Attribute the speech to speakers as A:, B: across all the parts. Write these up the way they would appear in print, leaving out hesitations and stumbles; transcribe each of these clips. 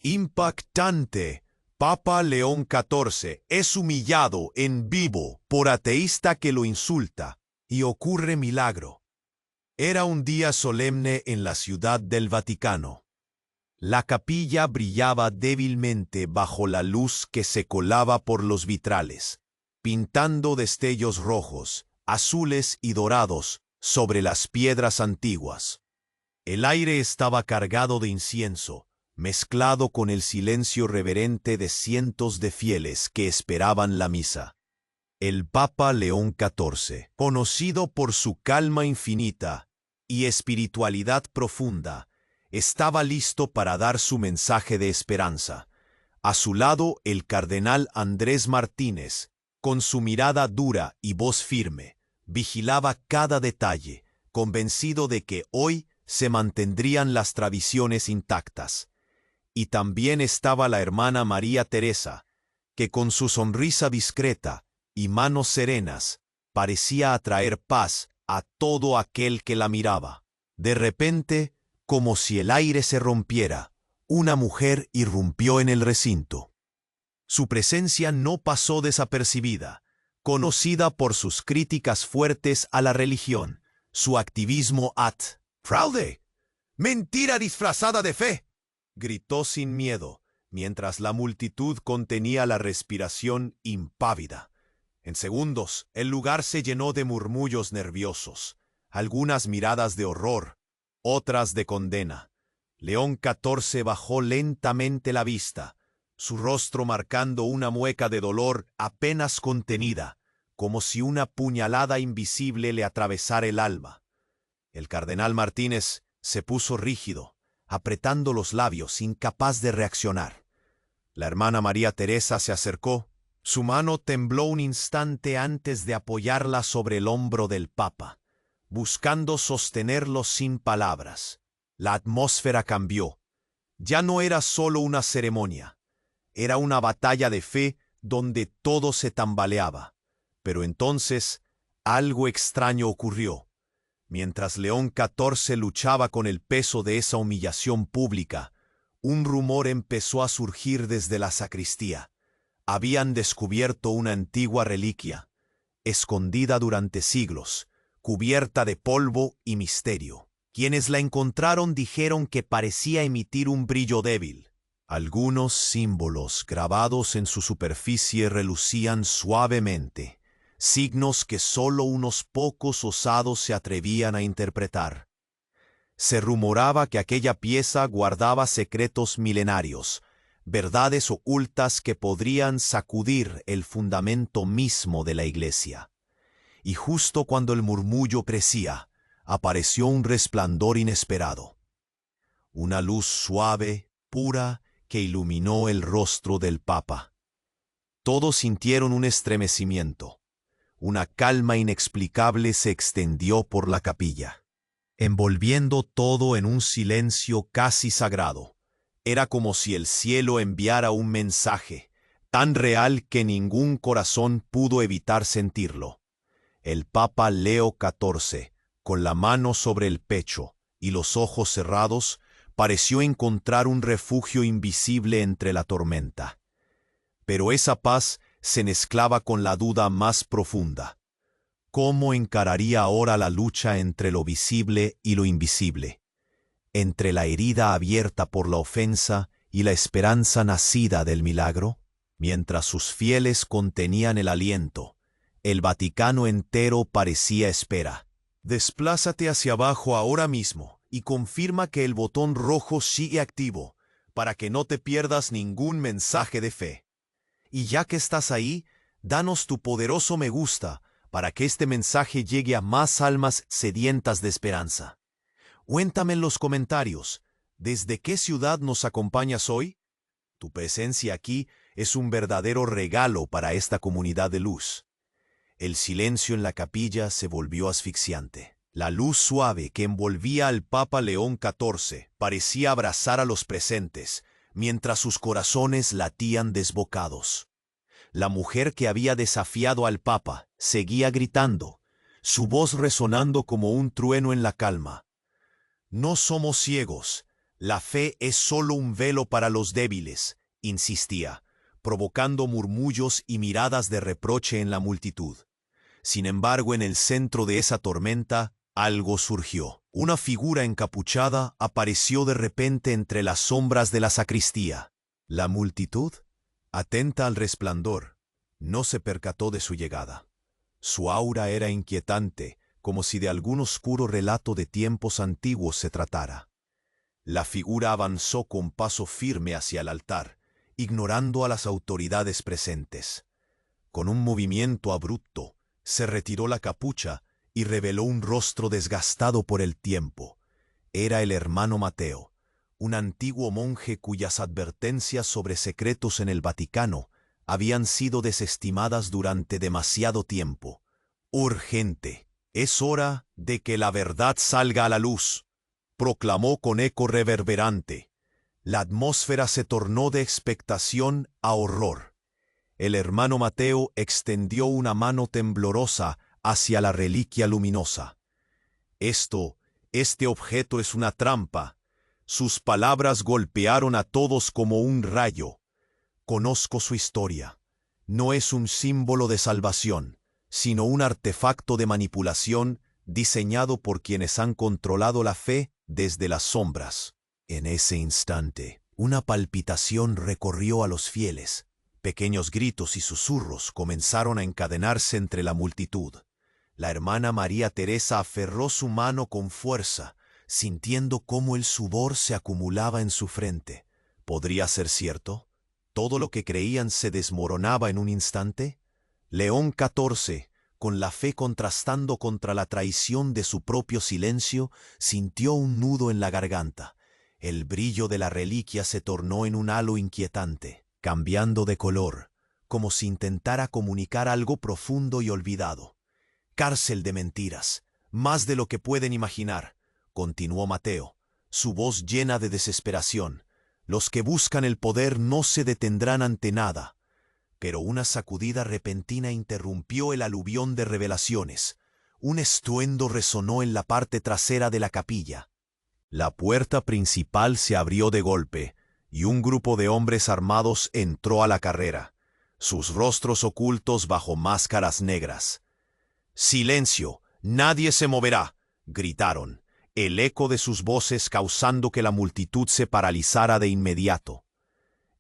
A: Impactante. Papa León XIV es humillado en vivo por ateísta que lo insulta, y ocurre milagro. Era un día solemne en la ciudad del Vaticano. La capilla brillaba débilmente bajo la luz que se colaba por los vitrales, pintando destellos rojos, azules y dorados sobre las piedras antiguas. El aire estaba cargado de incienso, mezclado con el silencio reverente de cientos de fieles que esperaban la misa. El Papa León XIV, conocido por su calma infinita y espiritualidad profunda, estaba listo para dar su mensaje de esperanza. A su lado, el cardenal Andrés Martínez, con su mirada dura y voz firme, vigilaba cada detalle, convencido de que hoy se mantendrían las tradiciones intactas. Y también estaba la hermana María Teresa, que con su sonrisa discreta y manos serenas parecía atraer paz a todo aquel que la miraba. De repente, como si el aire se rompiera, una mujer irrumpió en el recinto. Su presencia no pasó desapercibida, conocida por sus críticas fuertes a la religión, su activismo ¡Fraude! ¡Mentira disfrazada de fe!, gritó sin miedo, mientras la multitud contenía la respiración impávida. En segundos, el lugar se llenó de murmullos nerviosos, algunas miradas de horror, otras de condena. León XIV bajó lentamente la vista, su rostro marcando una mueca de dolor apenas contenida, como si una puñalada invisible le atravesara el alma. El cardenal Martínez se puso rígido, apretando los labios, incapaz de reaccionar. La hermana María Teresa se acercó. Su mano tembló un instante antes de apoyarla sobre el hombro del Papa, buscando sostenerlo sin palabras. La atmósfera cambió. Ya no era solo una ceremonia. Era una batalla de fe donde todo se tambaleaba. Pero entonces, algo extraño ocurrió. Mientras León XIV luchaba con el peso de esa humillación pública, un rumor empezó a surgir desde la sacristía. Habían descubierto una antigua reliquia, escondida durante siglos, cubierta de polvo y misterio. Quienes la encontraron dijeron que parecía emitir un brillo débil. Algunos símbolos grabados en su superficie relucían suavemente, signos que solo unos pocos osados se atrevían a interpretar. Se rumoraba que aquella pieza guardaba secretos milenarios, verdades ocultas que podrían sacudir el fundamento mismo de la Iglesia. Y justo cuando el murmullo crecía, apareció un resplandor inesperado. Una luz suave, pura, que iluminó el rostro del Papa. Todos sintieron un estremecimiento. Una calma inexplicable se extendió por la capilla, envolviendo todo en un silencio casi sagrado. Era como si el cielo enviara un mensaje, tan real que ningún corazón pudo evitar sentirlo. El Papa Leo XIV, con la mano sobre el pecho y los ojos cerrados, pareció encontrar un refugio invisible entre la tormenta. Pero esa paz se mezclaba con la duda más profunda. ¿Cómo encararía ahora la lucha entre lo visible y lo invisible? Entre la herida abierta por la ofensa y la esperanza nacida del milagro. Mientras sus fieles contenían el aliento, el Vaticano entero parecía espera. Desplázate hacia abajo ahora mismo y confirma que el botón rojo sigue activo, para que no te pierdas ningún mensaje de fe. Y ya que estás ahí, danos tu poderoso me gusta, para que este mensaje llegue a más almas sedientas de esperanza. Cuéntame en los comentarios, ¿desde qué ciudad nos acompañas hoy? Tu presencia aquí es un verdadero regalo para esta comunidad de luz. El silencio en la capilla se volvió asfixiante. La luz suave que envolvía al Papa León XIV parecía abrazar a los presentes, mientras sus corazones latían desbocados. La mujer que había desafiado al Papa seguía gritando, su voz resonando como un trueno en la calma. No somos ciegos, La fe es solo un velo para los débiles, insistía, provocando murmullos y miradas de reproche en la multitud. Sin embargo, en el centro de esa tormenta, algo surgió. Una figura encapuchada apareció de repente entre las sombras de la sacristía. La multitud, atenta al resplandor, no se percató de su llegada. Su aura era inquietante, como si de algún oscuro relato de tiempos antiguos se tratara. La figura avanzó con paso firme hacia el altar, ignorando a las autoridades presentes. Con un movimiento abrupto, se retiró la capucha y reveló un rostro desgastado por el tiempo. Era el hermano Mateo, un antiguo monje cuyas advertencias sobre secretos en el Vaticano habían sido desestimadas durante demasiado tiempo. «Urgente, es hora de que la verdad salga a la luz», proclamó con eco reverberante. La atmósfera se tornó de expectación a horror. El hermano Mateo extendió una mano temblorosa hacia la reliquia luminosa. Este objeto es una trampa. Sus palabras golpearon a todos como un rayo. Conozco su historia. No es un símbolo de salvación, sino un artefacto de manipulación diseñado por quienes han controlado la fe desde las sombras. En ese instante, una palpitación recorrió a los fieles. Pequeños gritos y susurros comenzaron a encadenarse entre la multitud. La hermana María Teresa aferró su mano con fuerza, sintiendo cómo el sudor se acumulaba en su frente. ¿Podría ser cierto? ¿Todo lo que creían se desmoronaba en un instante? León XIV, con la fe contrastando contra la traición de su propio silencio, sintió un nudo en la garganta. El brillo de la reliquia se tornó en un halo inquietante, cambiando de color, como si intentara comunicar algo profundo y olvidado. «Cárcel de mentiras, más de lo que pueden imaginar», continuó Mateo, su voz llena de desesperación. «Los que buscan el poder no se detendrán ante nada». Pero una sacudida repentina interrumpió el aluvión de revelaciones. Un estruendo resonó en la parte trasera de la capilla. La puerta principal se abrió de golpe, y un grupo de hombres armados entró a la carrera, sus rostros ocultos bajo máscaras negras. «¡Silencio! ¡Nadie se moverá!», gritaron, el eco de sus voces causando que la multitud se paralizara de inmediato.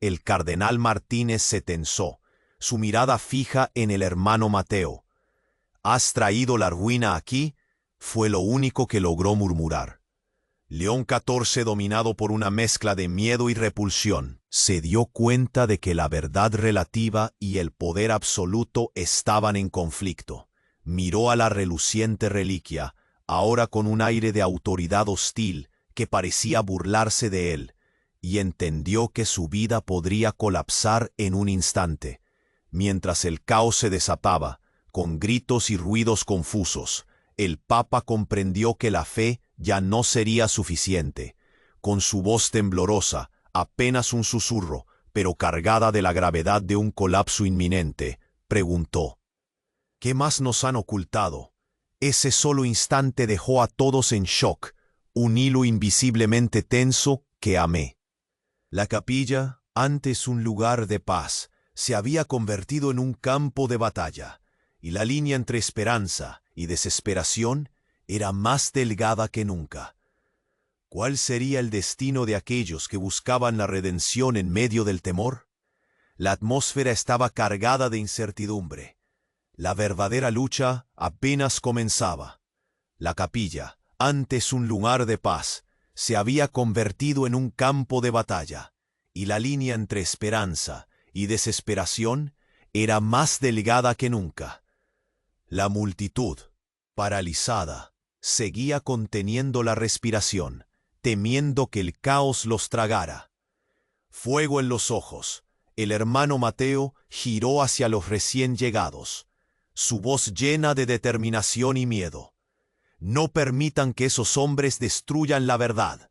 A: El cardenal Martínez se tensó, su mirada fija en el hermano Mateo. «¿Has traído la ruina aquí?», fue lo único que logró murmurar. León XIV, dominado por una mezcla de miedo y repulsión, se dio cuenta de que la verdad relativa y el poder absoluto estaban en conflicto. Miró a la reluciente reliquia, ahora con un aire de autoridad hostil que parecía burlarse de él, y entendió que su vida podría colapsar en un instante. Mientras el caos se desataba, con gritos y ruidos confusos, el Papa comprendió que la fe ya no sería suficiente. Con su voz temblorosa, apenas un susurro, pero cargada de la gravedad de un colapso inminente, preguntó: «¿Qué más nos han ocultado?». Ese solo instante dejó a todos en shock, un hilo invisiblemente tenso que amé. La capilla, antes un lugar de paz, se había convertido en un campo de batalla, y la línea entre esperanza y desesperación era más delgada que nunca. ¿Cuál sería el destino de aquellos que buscaban la redención en medio del temor? La atmósfera estaba cargada de incertidumbre. La verdadera lucha apenas comenzaba. La capilla, antes un lugar de paz, se había convertido en un campo de batalla, y la línea entre esperanza y desesperación era más delgada que nunca. La multitud, paralizada, seguía conteniendo la respiración, temiendo que el caos los tragara. Fuego en los ojos, el hermano Mateo giró hacia los recién llegados, su voz llena de determinación y miedo. «No permitan que esos hombres destruyan la verdad».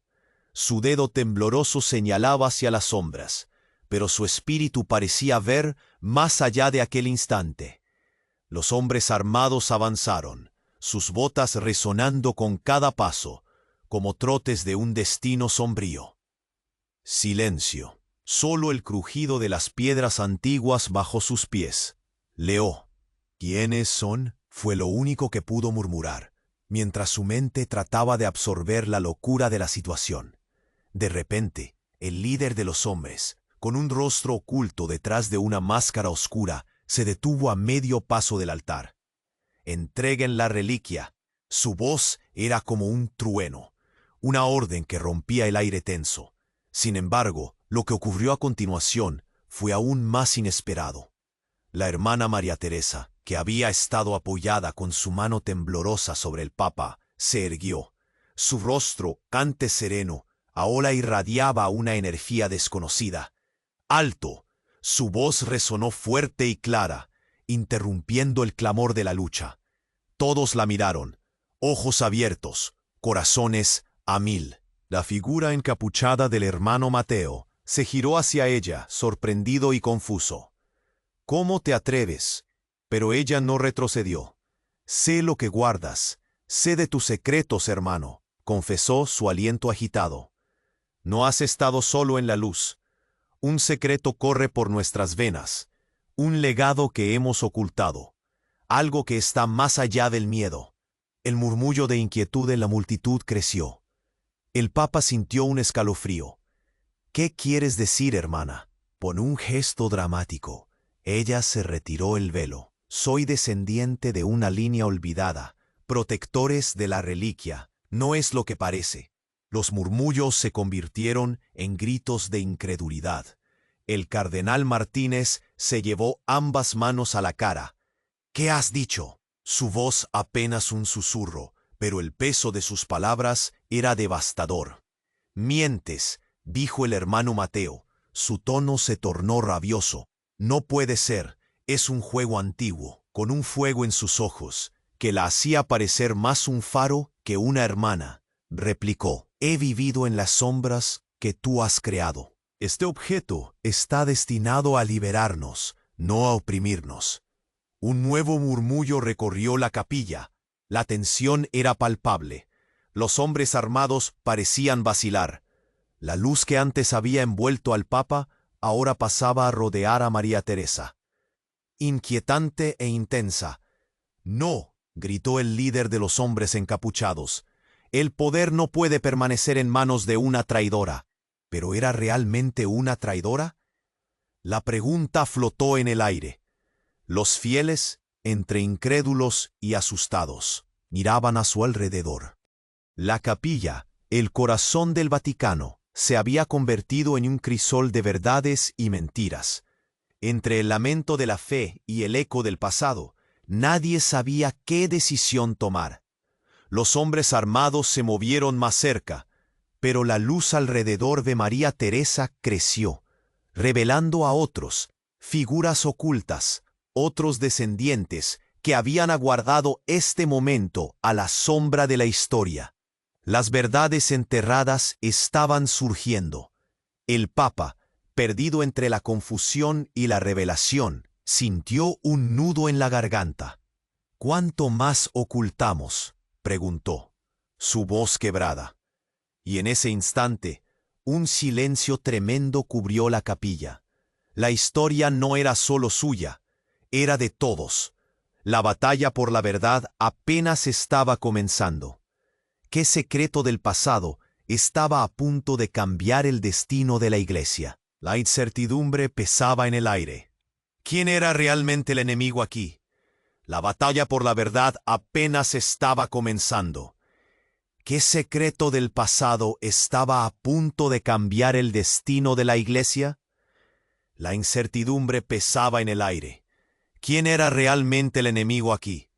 A: Su dedo tembloroso señalaba hacia las sombras, pero su espíritu parecía ver más allá de aquel instante. Los hombres armados avanzaron, sus botas resonando con cada paso, como trotes de un destino sombrío. Silencio. Solo el crujido de las piedras antiguas bajo sus pies. Leó. ¿Quiénes son? Fue lo único que pudo murmurar, mientras su mente trataba de absorber la locura de la situación. De repente, el líder de los hombres, con un rostro oculto detrás de una máscara oscura, se detuvo a medio paso del altar. «Entreguen la reliquia». Su voz era como un trueno, una orden que rompía el aire tenso. Sin embargo, lo que ocurrió a continuación fue aún más inesperado. La hermana María Teresa, que había estado apoyada con su mano temblorosa sobre el Papa, se erguió. Su rostro, antes sereno, ahora irradiaba una energía desconocida. ¡Alto! Su voz resonó fuerte y clara, interrumpiendo el clamor de la lucha. Todos la miraron, ojos abiertos, corazones a mil. La figura encapuchada del hermano Mateo se giró hacia ella, sorprendido y confuso. «¿Cómo te atreves?» Pero ella no retrocedió. «Sé lo que guardas, sé de tus secretos, hermano», confesó, su aliento agitado. «No has estado solo en la luz. Un secreto corre por nuestras venas, un legado que hemos ocultado, algo que está más allá del miedo». El murmullo de inquietud en la multitud creció. El Papa sintió un escalofrío. «¿Qué quieres decir, hermana?» Con un gesto dramático, ella se retiró el velo. «Soy descendiente de una línea olvidada, protectores de la reliquia. No es lo que parece». Los murmullos se convirtieron en gritos de incredulidad. El cardenal Martínez se llevó ambas manos a la cara. «¿Qué has dicho?» Su voz apenas un susurro, pero el peso de sus palabras era devastador. «Mientes», dijo el hermano Mateo. Su tono se tornó rabioso. «No puede ser, es un juego antiguo», con un fuego en sus ojos, que la hacía parecer más un faro que una hermana. Replicó: «He vivido en las sombras que tú has creado. Este objeto está destinado a liberarnos, no a oprimirnos». Un nuevo murmullo recorrió la capilla. La tensión era palpable. Los hombres armados parecían vacilar. La luz que antes había envuelto al Papa ahora pasaba a rodear a María Teresa. Inquietante e intensa. «No», gritó el líder de los hombres encapuchados. «El poder no puede permanecer en manos de una traidora». ¿Pero era realmente una traidora? La pregunta flotó en el aire. Los fieles, entre incrédulos y asustados, miraban a su alrededor. La capilla, el corazón del Vaticano, se había convertido en un crisol de verdades y mentiras. Entre el lamento de la fe y el eco del pasado, nadie sabía qué decisión tomar. Los hombres armados se movieron más cerca, pero la luz alrededor de María Teresa creció, revelando a otros, figuras ocultas, otros descendientes que habían aguardado este momento a la sombra de la historia. Las verdades enterradas estaban surgiendo. El Papa, perdido entre la confusión y la revelación, sintió un nudo en la garganta. «¿Cuánto más ocultamos?», preguntó, su voz quebrada. Y en ese instante, un silencio tremendo cubrió la capilla. La historia no era solo suya, era de todos. La batalla por la verdad apenas estaba comenzando. ¿Qué secreto del pasado estaba a punto de cambiar el destino de la Iglesia? La incertidumbre pesaba en el aire. ¿Quién era realmente el enemigo aquí? La batalla por la verdad apenas estaba comenzando. ¿Qué secreto del pasado estaba a punto de cambiar el destino de la Iglesia? La incertidumbre pesaba en el aire. ¿Quién era realmente el enemigo aquí?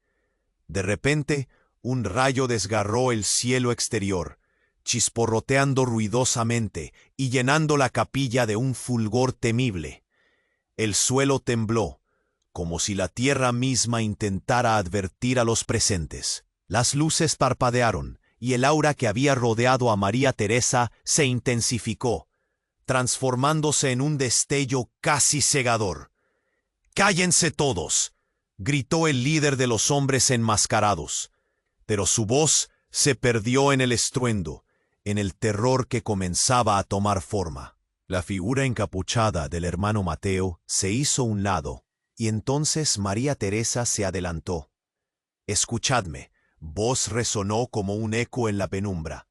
A: De repente, un rayo desgarró el cielo exterior, chisporroteando ruidosamente y llenando la capilla de un fulgor temible. El suelo tembló, como si la tierra misma intentara advertir a los presentes. Las luces parpadearon, y el aura que había rodeado a María Teresa se intensificó, transformándose en un destello casi cegador. «¡Cállense todos!», gritó el líder de los hombres enmascarados. Pero su voz se perdió en el estruendo, en el terror que comenzaba a tomar forma. La figura encapuchada del hermano Mateo se hizo a un lado, y entonces María Teresa se adelantó. Escuchadme, voz resonó como un eco en la penumbra.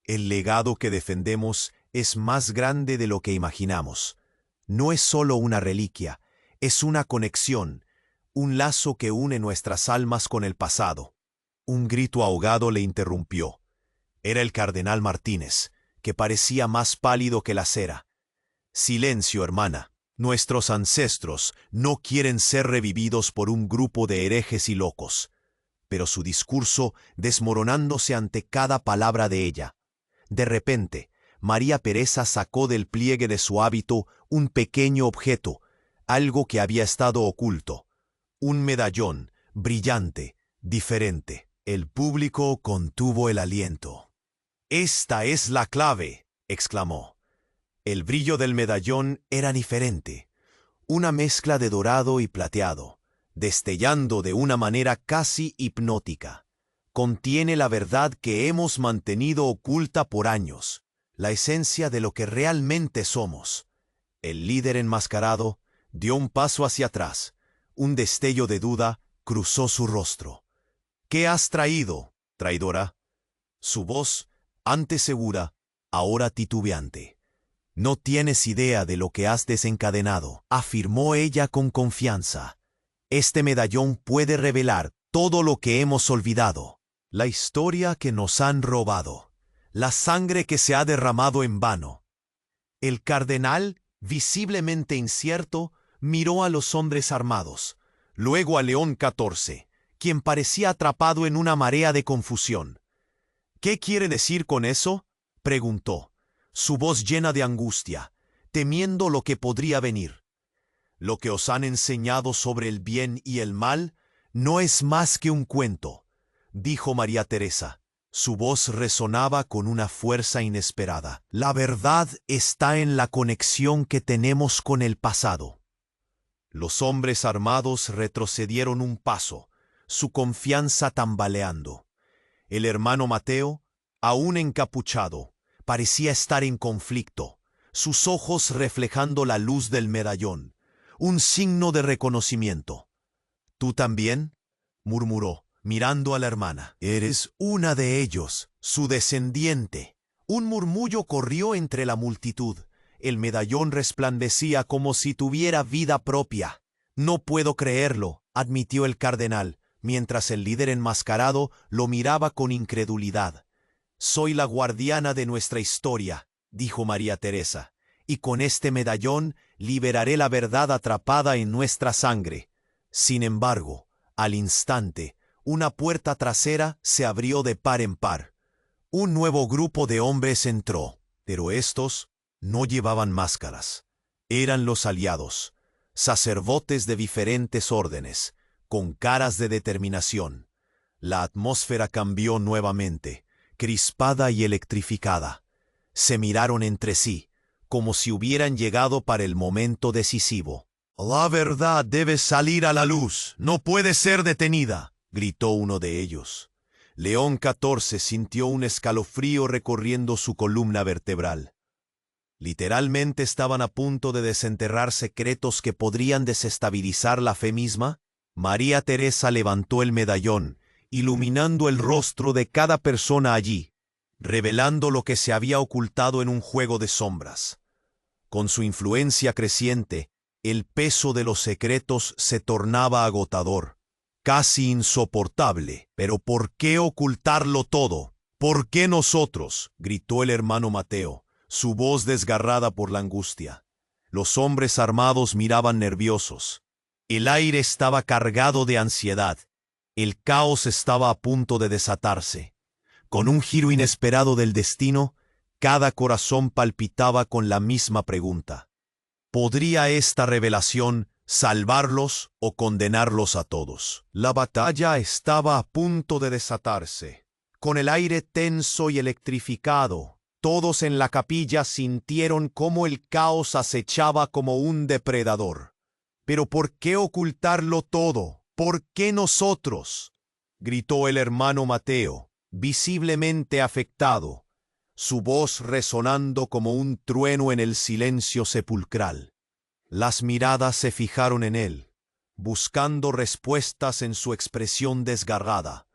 A: El legado que defendemos es más grande de lo que imaginamos. No es solo una reliquia, es una conexión, un lazo que une nuestras almas con el pasado. Un grito ahogado le interrumpió. Era el cardenal Martínez, que parecía más pálido que la cera. Silencio, hermana. Nuestros ancestros no quieren ser revividos por un grupo de herejes y locos. Pero su discurso desmoronándose ante cada palabra de ella. De repente, María Teresa sacó del pliegue de su hábito un pequeño objeto, algo que había estado oculto. Un medallón, brillante, diferente. El público contuvo el aliento. «Esta es la clave», exclamó. El brillo del medallón era diferente, una mezcla de dorado y plateado, destellando de una manera casi hipnótica. Contiene la verdad que hemos mantenido oculta por años, la esencia de lo que realmente somos. El líder enmascarado dio un paso hacia atrás. Un destello de duda cruzó su rostro. «¿Qué has traído, traidora?» Su voz, antes segura, ahora titubeante. «No tienes idea de lo que has desencadenado», afirmó ella con confianza. «Este medallón puede revelar todo lo que hemos olvidado. La historia que nos han robado. La sangre que se ha derramado en vano». El cardenal, visiblemente incierto, miró a los hombres armados, luego a León XIV, quien parecía atrapado en una marea de confusión. «¿Qué quiere decir con eso?», preguntó, su voz llena de angustia, temiendo lo que podría venir. «Lo que os han enseñado sobre el bien y el mal no es más que un cuento», dijo María Teresa. Su voz resonaba con una fuerza inesperada. «La verdad está en la conexión que tenemos con el pasado». Los hombres armados retrocedieron un paso, su confianza tambaleando. El hermano Mateo, aún encapuchado, parecía estar en conflicto, sus ojos reflejando la luz del medallón, un signo de reconocimiento. «¿Tú también?», murmuró, mirando a la hermana. «Eres una de ellos, su descendiente». Un murmullo corrió entre la multitud. El medallón resplandecía como si tuviera vida propia. «No puedo creerlo», admitió el cardenal, mientras el líder enmascarado lo miraba con incredulidad. «Soy la guardiana de nuestra historia», dijo María Teresa, «y con este medallón liberaré la verdad atrapada en nuestra sangre». Sin embargo, al instante, una puerta trasera se abrió de par en par. Un nuevo grupo de hombres entró, pero estos no llevaban máscaras. Eran los aliados, sacerdotes de diferentes órdenes, con caras de determinación. La atmósfera cambió nuevamente, crispada y electrificada. Se miraron entre sí, como si hubieran llegado para el momento decisivo. «La verdad debe salir a la luz, no puede ser detenida», gritó uno de ellos. León XIV sintió un escalofrío recorriendo su columna vertebral. ¿Literalmente estaban a punto de desenterrar secretos que podrían desestabilizar la fe misma? María Teresa levantó el medallón, iluminando el rostro de cada persona allí, revelando lo que se había ocultado en un juego de sombras. Con su influencia creciente, el peso de los secretos se tornaba agotador, casi insoportable. «¿Pero por qué ocultarlo todo? ¿Por qué nosotros?», gritó el hermano Mateo, su voz desgarrada por la angustia. Los hombres armados miraban nerviosos. El aire estaba cargado de ansiedad. El caos estaba a punto de desatarse. Con un giro inesperado del destino, cada corazón palpitaba con la misma pregunta. ¿Podría esta revelación salvarlos o condenarlos a todos? La batalla estaba a punto de desatarse. Con el aire tenso y electrificado, todos en la capilla sintieron cómo el caos acechaba como un depredador. «¿Pero por qué ocultarlo todo? ¿Por qué nosotros?», gritó el hermano Mateo, visiblemente afectado. su voz resonando como un trueno en el silencio sepulcral. Las miradas se fijaron en él, buscando respuestas en su expresión desgarrada.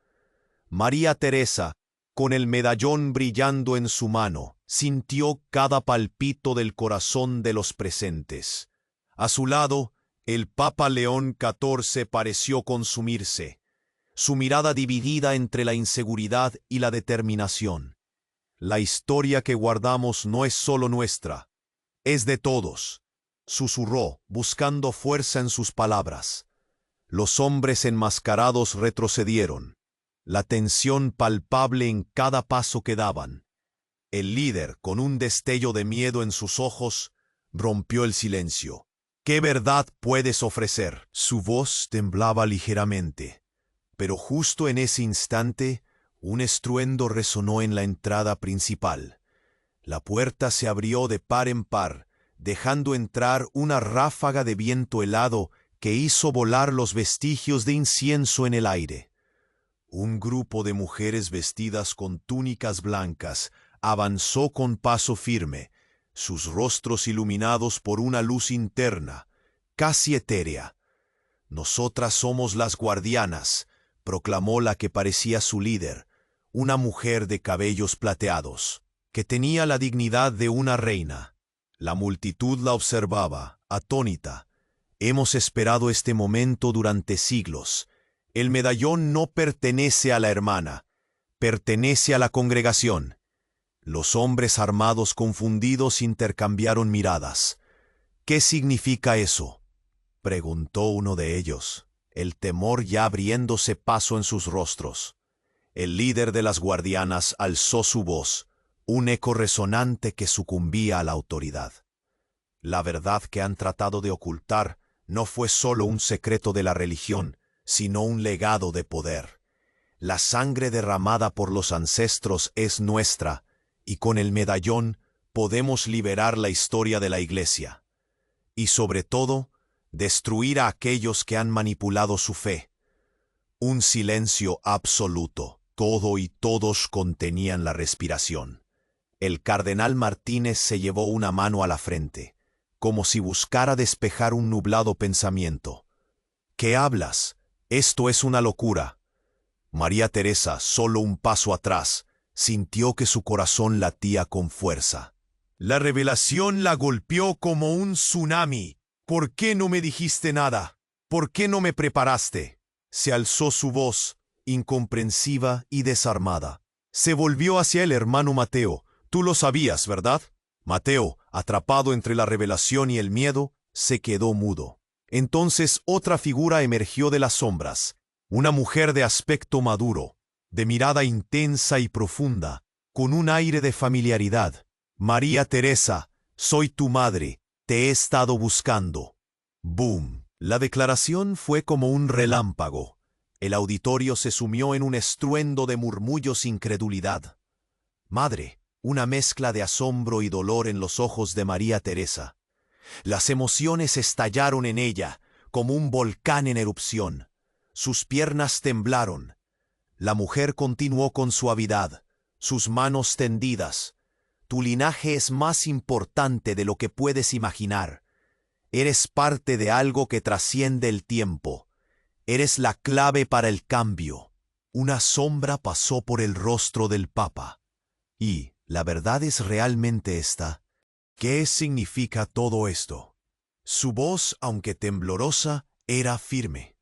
A: María Teresa, con el medallón brillando en su mano, sintió cada palpito del corazón de los presentes. A su lado, el Papa León XIV pareció consumirse, su mirada dividida entre la inseguridad y la determinación. La historia que guardamos no es solo nuestra, es de todos, susurró, buscando fuerza en sus palabras. Los hombres enmascarados retrocedieron, la tensión palpable en cada paso que daban. El líder, con un destello de miedo en sus ojos, rompió el silencio. ¿Qué verdad puedes ofrecer? Su voz temblaba ligeramente, pero justo en ese instante, un estruendo resonó en la entrada principal. La puerta se abrió de par en par, dejando entrar una ráfaga de viento helado que hizo volar los vestigios de incienso en el aire. Un grupo de mujeres vestidas con túnicas blancas avanzó con paso firme, sus rostros iluminados por una luz interna, casi etérea. «Nosotras somos las guardianas», proclamó la que parecía su líder, una mujer de cabellos plateados, que tenía la dignidad de una reina. La multitud la observaba, atónita. Hemos esperado este momento durante siglos. El medallón no pertenece a la hermana, pertenece a la congregación. Los hombres armados confundidos intercambiaron miradas. «¿Qué significa eso?», preguntó uno de ellos, el temor ya abriéndose paso en sus rostros. El líder de las guardianas alzó su voz, un eco resonante que sucumbía a la autoridad. La verdad que han tratado de ocultar no fue solo un secreto de la religión, sino un legado de poder. La sangre derramada por los ancestros es nuestra, y con el medallón podemos liberar la historia de la Iglesia. Y sobre todo, destruir a aquellos que han manipulado su fe. Un silencio absoluto. Todo y todos contenían la respiración. El cardenal Martínez se llevó una mano a la frente, como si buscara despejar un nublado pensamiento. «¿Qué hablas? Esto es una locura». María Teresa, solo un paso atrás, sintió que su corazón latía con fuerza. La revelación la golpeó como un tsunami. «¿Por qué no me dijiste nada? ¿Por qué no me preparaste?». Se alzó su voz, incomprensiva y desarmada. Se volvió hacia el hermano Mateo. «Tú lo sabías, ¿verdad?». Mateo, atrapado entre la revelación y el miedo, se quedó mudo. Entonces otra figura emergió de las sombras, una mujer de aspecto maduro, de mirada intensa y profunda, con un aire de familiaridad. «María Teresa, soy tu madre, te he estado buscando». ¡Boom! La declaración fue como un relámpago. El auditorio se sumió en un estruendo de murmullos e incredulidad. «Madre», una mezcla de asombro y dolor en los ojos de María Teresa. Las emociones estallaron en ella, como un volcán en erupción. Sus piernas temblaron. La mujer continuó con suavidad, sus manos tendidas. «Tu linaje es más importante de lo que puedes imaginar. Eres parte de algo que trasciende el tiempo. Eres la clave para el cambio». Una sombra pasó por el rostro del Papa. «¿Y la verdad es realmente esta? ¿Qué significa todo esto?». Su voz, aunque temblorosa, era firme.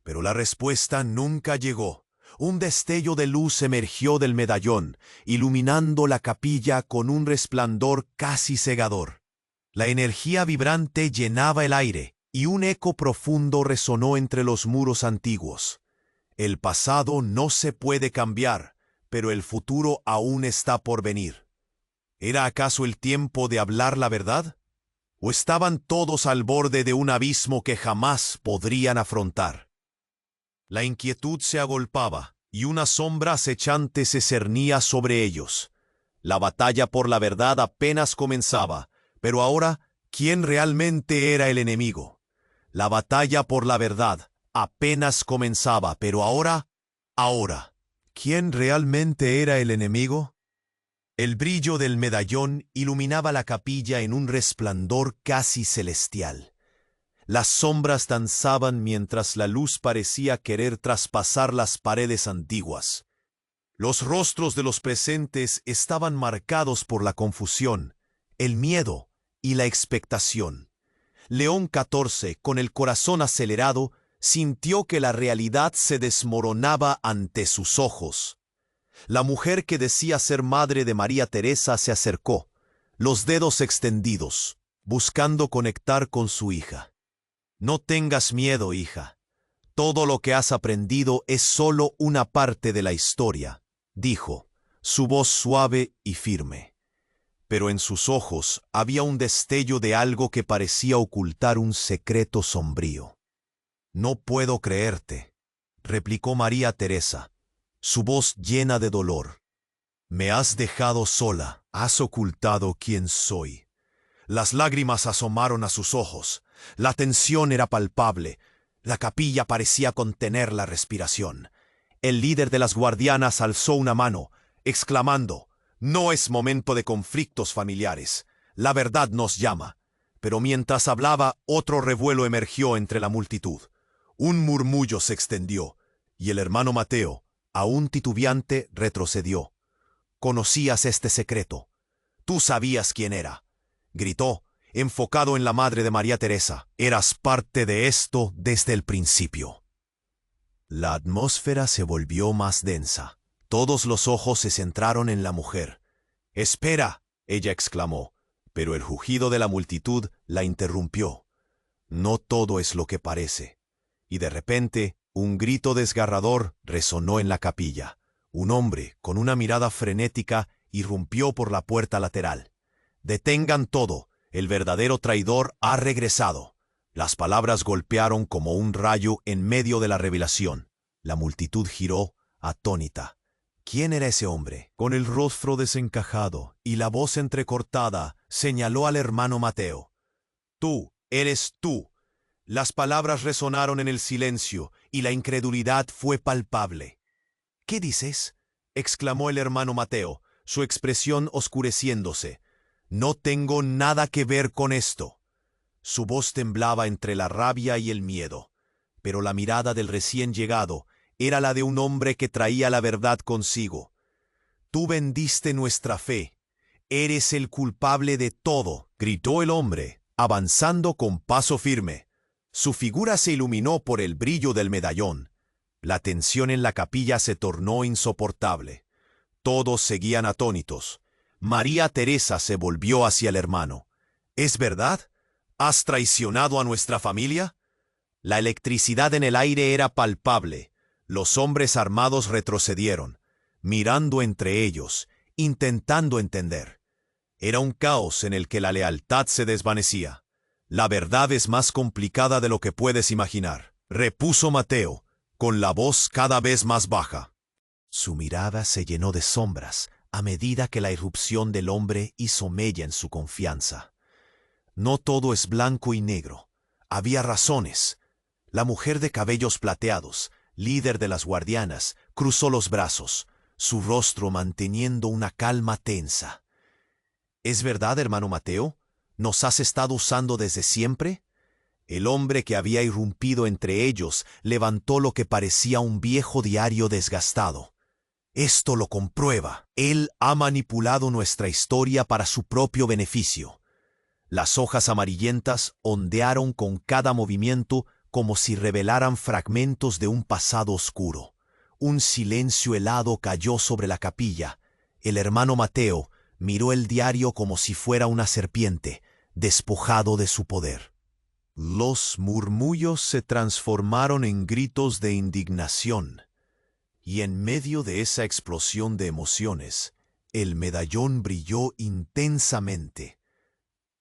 A: Pero la respuesta nunca llegó. Un destello de luz emergió del medallón, iluminando la capilla con un resplandor casi cegador. La energía vibrante llenaba el aire, y un eco profundo resonó entre los muros antiguos. El pasado no se puede cambiar, pero el futuro aún está por venir. ¿Era acaso el tiempo de hablar la verdad? ¿O estaban todos al borde de un abismo que jamás podrían afrontar? La inquietud se agolpaba, y una sombra acechante se cernía sobre ellos. La batalla por la verdad apenas comenzaba, pero ahora, ¿quién realmente era el enemigo? La batalla por la verdad apenas comenzaba, pero ahora, ¿quién realmente era el enemigo? El brillo del medallón iluminaba la capilla en un resplandor casi celestial. Las sombras danzaban mientras la luz parecía querer traspasar las paredes antiguas. Los rostros de los presentes estaban marcados por la confusión, el miedo y la expectación. León XIV, con el corazón acelerado, sintió que la realidad se desmoronaba ante sus ojos. La mujer que decía ser madre de María Teresa se acercó, los dedos extendidos, buscando conectar con su hija. No tengas miedo, hija. Todo lo que has aprendido es solo una parte de la historia, dijo, su voz suave y firme. Pero en sus ojos había un destello de algo que parecía ocultar un secreto sombrío. No puedo creerte, replicó María Teresa, su voz llena de dolor. Me has dejado sola, has ocultado quién soy. Las lágrimas asomaron a sus ojos, la tensión era palpable, la capilla parecía contener la respiración. El líder de las guardianas alzó una mano, exclamando: «No es momento de conflictos familiares, la verdad nos llama». Pero mientras hablaba, otro revuelo emergió entre la multitud. Un murmullo se extendió, y el hermano Mateo, aún titubeante, retrocedió. «Conocías este secreto. Tú sabías quién era», gritó, enfocado en la madre de María Teresa. «Eras parte de esto desde el principio». La atmósfera se volvió más densa. Todos los ojos se centraron en la mujer. «Espera», ella exclamó, pero el rugido de la multitud la interrumpió. «No todo es lo que parece». Y de repente, un grito desgarrador resonó en la capilla. Un hombre, con una mirada frenética, irrumpió por la puerta lateral. «Detengan todo, el verdadero traidor ha regresado». Las palabras golpearon como un rayo en medio de la revelación. La multitud giró, atónita. ¿Quién era ese hombre? Con el rostro desencajado y la voz entrecortada, señaló al hermano Mateo. «Tú, eres tú». Las palabras resonaron en el silencio y la incredulidad fue palpable. «¿Qué dices?», exclamó el hermano Mateo, su expresión oscureciéndose. «No tengo nada que ver con esto». Su voz temblaba entre la rabia y el miedo, pero la mirada del recién llegado era la de un hombre que traía la verdad consigo. «Tú vendiste nuestra fe. Eres el culpable de todo», gritó el hombre, avanzando con paso firme. Su figura se iluminó por el brillo del medallón. La tensión en la capilla se tornó insoportable. Todos seguían atónitos. María Teresa se volvió hacia el hermano. «¿Es verdad? ¿Has traicionado a nuestra familia?». La electricidad en el aire era palpable. Los hombres armados retrocedieron, mirando entre ellos, intentando entender. Era un caos en el que la lealtad se desvanecía. «La verdad es más complicada de lo que puedes imaginar», repuso Mateo, con la voz cada vez más baja. Su mirada se llenó de sombras a medida que la irrupción del hombre hizo mella en su confianza. No todo es blanco y negro. Había razones. La mujer de cabellos plateados, líder de las guardianas, cruzó los brazos, su rostro manteniendo una calma tensa. «¿Es verdad, hermano Mateo? ¿Nos has estado usando desde siempre?». El hombre que había irrumpido entre ellos levantó lo que parecía un viejo diario desgastado. «Esto lo comprueba. Él ha manipulado nuestra historia para su propio beneficio». Las hojas amarillentas ondearon con cada movimiento como si revelaran fragmentos de un pasado oscuro. Un silencio helado cayó sobre la capilla. El hermano Mateo miró el diario como si fuera una serpiente, despojado de su poder. Los murmullos se transformaron en gritos de indignación, y en medio de esa explosión de emociones, el medallón brilló intensamente.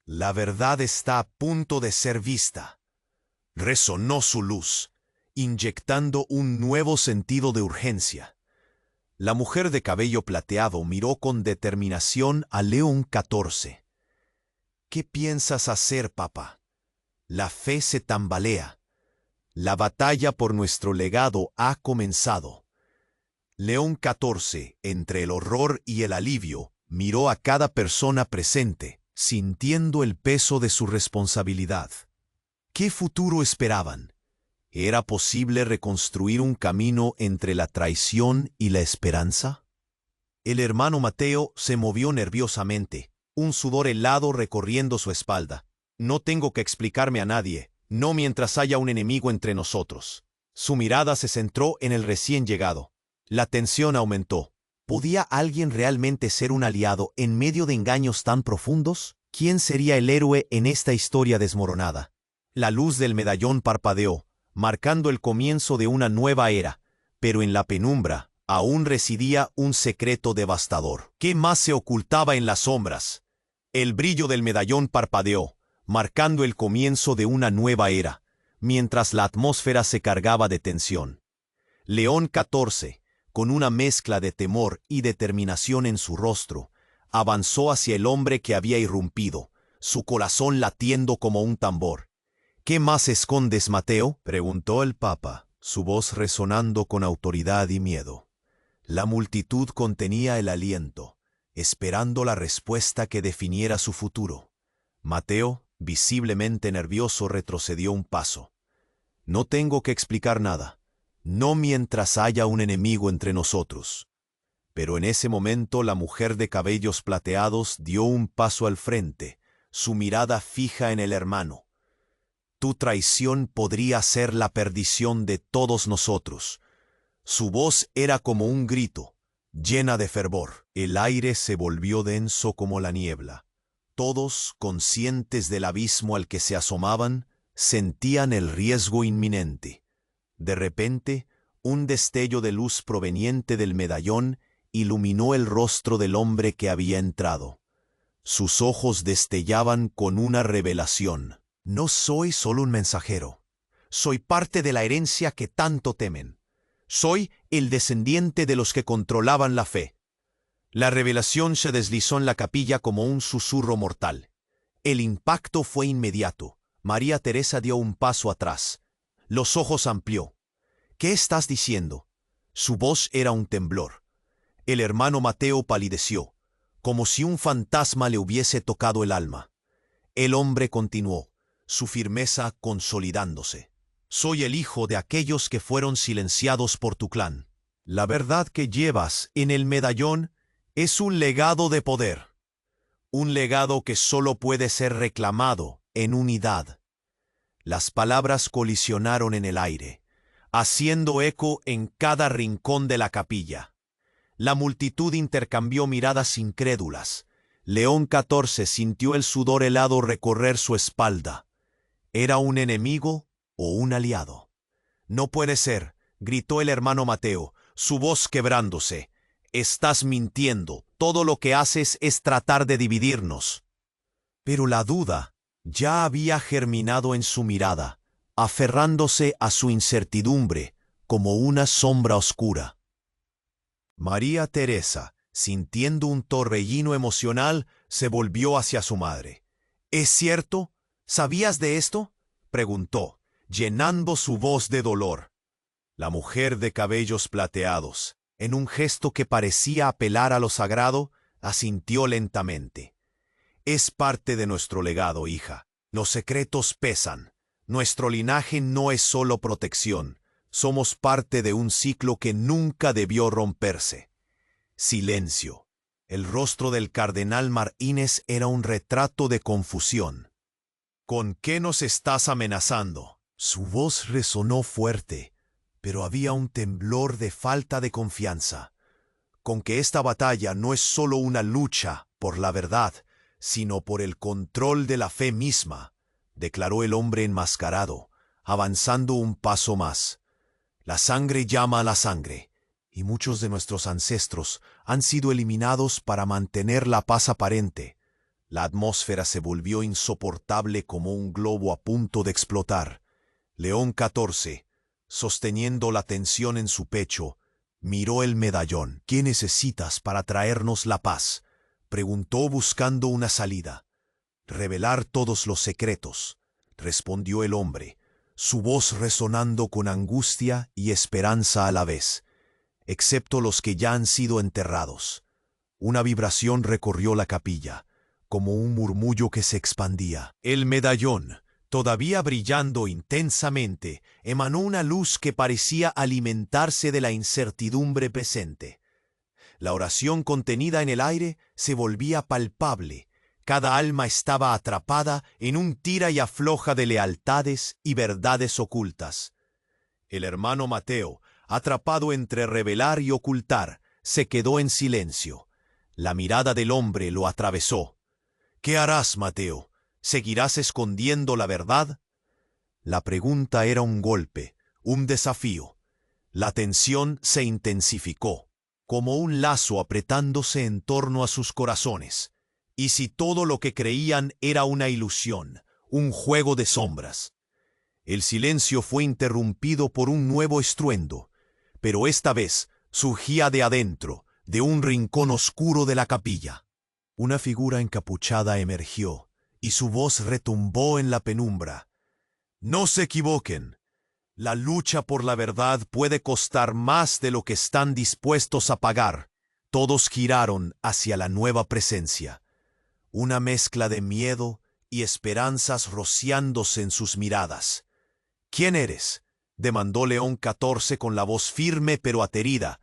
A: «La verdad está a punto de ser vista», resonó su luz, inyectando un nuevo sentido de urgencia. La mujer de cabello plateado miró con determinación a León XIV. «¿Qué piensas hacer, papá? La fe se tambalea. La batalla por nuestro legado ha comenzado». León XIV, entre el horror y el alivio, Miró a cada persona presente, sintiendo el peso de su responsabilidad. ¿Qué futuro esperaban? ¿Era posible reconstruir un camino entre la traición y la esperanza? El hermano Mateo se movió nerviosamente, un sudor helado recorriendo su espalda. No tengo que explicarme a nadie, no mientras haya un enemigo entre nosotros. Su mirada se centró en el recién llegado. La tensión aumentó. ¿Podía alguien realmente ser un aliado en medio de engaños tan profundos? ¿Quién sería el héroe en esta historia desmoronada? La luz del medallón parpadeó, marcando el comienzo de una nueva era, pero en la penumbra aún residía un secreto devastador. ¿Qué más se ocultaba en las sombras? El brillo del medallón parpadeó, marcando el comienzo de una nueva era, mientras la atmósfera se cargaba de tensión. León XIV, con una mezcla de temor y determinación en su rostro, avanzó hacia el hombre que había irrumpido, su corazón latiendo como un tambor. ¿Qué más escondes, Mateo?, preguntó el Papa, su voz resonando con autoridad y miedo. La multitud contenía el aliento, esperando la respuesta que definiera su futuro. Mateo, visiblemente nervioso, retrocedió un paso. No tengo que explicar nada. No mientras haya un enemigo entre nosotros. Pero en ese momento la mujer de cabellos plateados dio un paso al frente, su mirada fija en el hermano. Tu traición podría ser la perdición de todos nosotros. Su voz era como un grito, llena de fervor. El aire se volvió denso como la niebla. Todos, conscientes del abismo al que se asomaban, sentían el riesgo inminente. De repente, un destello de luz proveniente del medallón iluminó el rostro del hombre que había entrado. Sus ojos destellaban con una revelación. No soy solo un mensajero. Soy parte de la herencia que tanto temen. Soy el descendiente de los que controlaban la fe. La revelación se deslizó en la capilla como un susurro mortal. El impacto fue inmediato. María Teresa dio un paso atrás. Los ojos amplió. ¿Qué estás diciendo? Su voz era un temblor. El hermano Mateo palideció, como si un fantasma le hubiese tocado el alma. El hombre continuó, su firmeza consolidándose. Soy el hijo de aquellos que fueron silenciados por tu clan. La verdad que llevas en el medallón es un legado de poder. Un legado que solo puede ser reclamado en unidad. Las palabras colisionaron en el aire, haciendo eco en cada rincón de la capilla. La multitud intercambió miradas incrédulas. León XIV sintió el sudor helado recorrer su espalda. ¿Era un enemigo o un aliado? No puede ser, gritó el hermano Mateo, su voz quebrándose. Estás mintiendo, todo lo que haces es tratar de dividirnos. Pero la duda ya había germinado en su mirada, aferrándose a su incertidumbre como una sombra oscura. María Teresa, sintiendo un torbellino emocional, se volvió hacia su madre. ¿Es cierto? ¿Sabías de esto?, preguntó, llenando su voz de dolor. La mujer de cabellos plateados, en un gesto que parecía apelar a lo sagrado, asintió lentamente. Es parte de nuestro legado, hija. Los secretos pesan. Nuestro linaje no es solo protección. Somos parte de un ciclo que nunca debió romperse. Silencio. El rostro del cardenal Marínez era un retrato de confusión. ¿Con qué nos estás amenazando? Su voz resonó fuerte, pero había un temblor de falta de confianza. Con que esta batalla no es solo una lucha por la verdad, sino por el control de la fe misma, declaró el hombre enmascarado, avanzando un paso más. La sangre llama a la sangre, y muchos de nuestros ancestros han sido eliminados para mantener la paz aparente. La atmósfera se volvió insoportable como un globo a punto de explotar. León XIV, sosteniendo la tensión en su pecho, miró el medallón. ¿Qué necesitas para traernos la paz?, preguntó buscando una salida. Revelar todos los secretos, respondió el hombre, su voz resonando con angustia y esperanza a la vez, excepto los que ya han sido enterrados. Una vibración recorrió la capilla, como un murmullo que se expandía. El medallón, todavía brillando intensamente, emanó una luz que parecía alimentarse de la incertidumbre presente. La oración contenida en el aire se volvía palpable. Cada alma estaba atrapada en un tira y afloja de lealtades y verdades ocultas. El hermano Mateo, atrapado entre revelar y ocultar, se quedó en silencio. La mirada del hombre lo atravesó. ¿Qué harás, Mateo? ¿Seguirás escondiendo la verdad? La pregunta era un golpe, un desafío. La tensión se intensificó, como un lazo apretándose en torno a sus corazones. ¿Y si todo lo que creían era una ilusión, un juego de sombras? El silencio fue interrumpido por un nuevo estruendo, pero esta vez surgía de adentro, de un rincón oscuro de la capilla. Una figura encapuchada emergió, y su voz retumbó en la penumbra. No se equivoquen. La lucha por la verdad puede costar más de lo que están dispuestos a pagar. Todos giraron hacia la nueva presencia. Una mezcla de miedo y esperanzas rociándose en sus miradas. ¿Quién eres?, demandó León XIV con la voz firme pero aterida.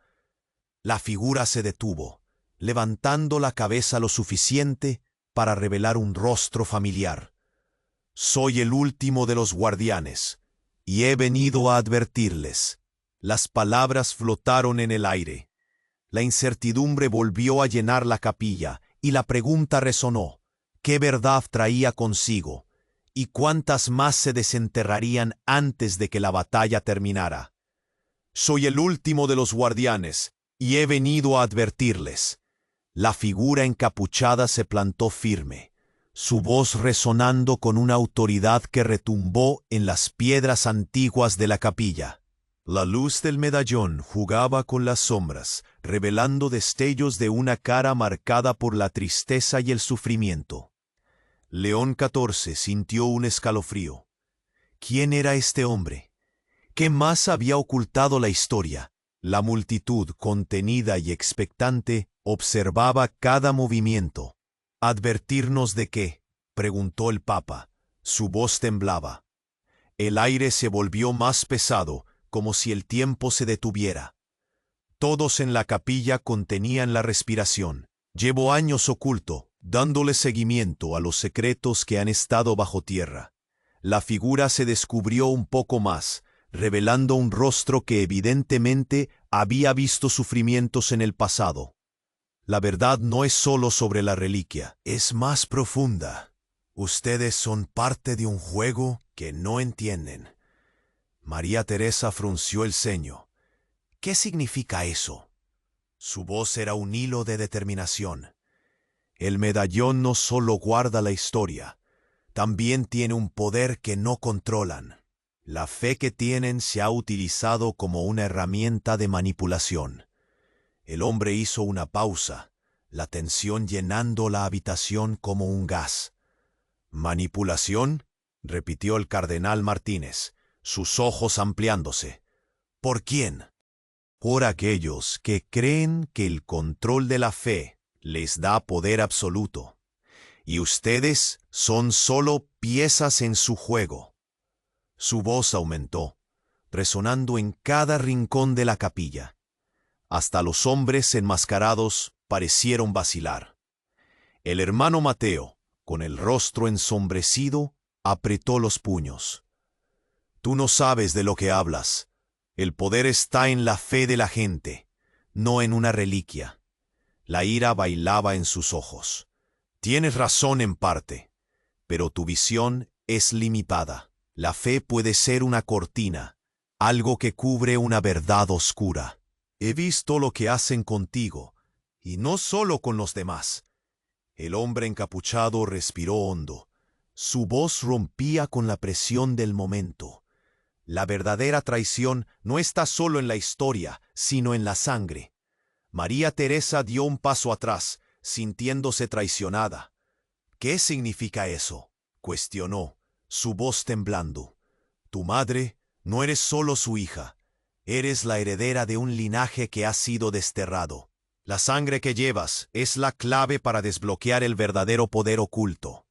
A: La figura se detuvo, levantando la cabeza lo suficiente para revelar un rostro familiar. Soy el último de los guardianes, y he venido a advertirles. Las palabras flotaron en el aire. La incertidumbre volvió a llenar la capilla, y la pregunta resonó: ¿qué verdad traía consigo? ¿Y cuántas más se desenterrarían antes de que la batalla terminara? Soy el último de los guardianes, y he venido a advertirles. La figura encapuchada se plantó firme, su voz resonando con una autoridad que retumbó en las piedras antiguas de la capilla. La luz del medallón jugaba con las sombras, revelando destellos de una cara marcada por la tristeza y el sufrimiento. León XIV sintió un escalofrío. ¿Quién era este hombre? ¿Qué más había ocultado la historia? La multitud, contenida y expectante, observaba cada movimiento. ¿Advertirnos de qué?, preguntó el Papa. Su voz temblaba. El aire se volvió más pesado, como si el tiempo se detuviera. Todos en la capilla contenían la respiración. Llevo años oculto, dándole seguimiento a los secretos que han estado bajo tierra. La figura se descubrió un poco más, revelando un rostro que evidentemente había visto sufrimientos en el pasado. La verdad no es solo sobre la reliquia, es más profunda. Ustedes son parte de un juego que no entienden. María Teresa frunció el ceño. ¿Qué significa eso? Su voz era un hilo de determinación. El medallón no solo guarda la historia, también tiene un poder que no controlan. La fe que tienen se ha utilizado como una herramienta de manipulación. El hombre hizo una pausa, la tensión llenando la habitación como un gas. ¿Manipulación?, repitió el cardenal Martínez, sus ojos ampliándose. ¿Por quién? Por aquellos que creen que el control de la fe les da poder absoluto, y ustedes son solo piezas en su juego. Su voz aumentó, resonando en cada rincón de la capilla. Hasta los hombres enmascarados parecieron vacilar. El hermano Mateo, con el rostro ensombrecido, apretó los puños. Tú no sabes de lo que hablas. El poder está en la fe de la gente, no en una reliquia. La ira bailaba en sus ojos. Tienes razón en parte, pero tu visión es limitada. La fe puede ser una cortina, algo que cubre una verdad oscura. He visto lo que hacen contigo, y no solo con los demás. El hombre encapuchado respiró hondo. Su voz rompía con la presión del momento. La verdadera traición no está solo en la historia, sino en la sangre. María Teresa dio un paso atrás, sintiéndose traicionada. ¿Qué significa eso?, cuestionó, su voz temblando. Tu madre no eres solo su hija, eres la heredera de un linaje que ha sido desterrado. La sangre que llevas es la clave para desbloquear el verdadero poder oculto.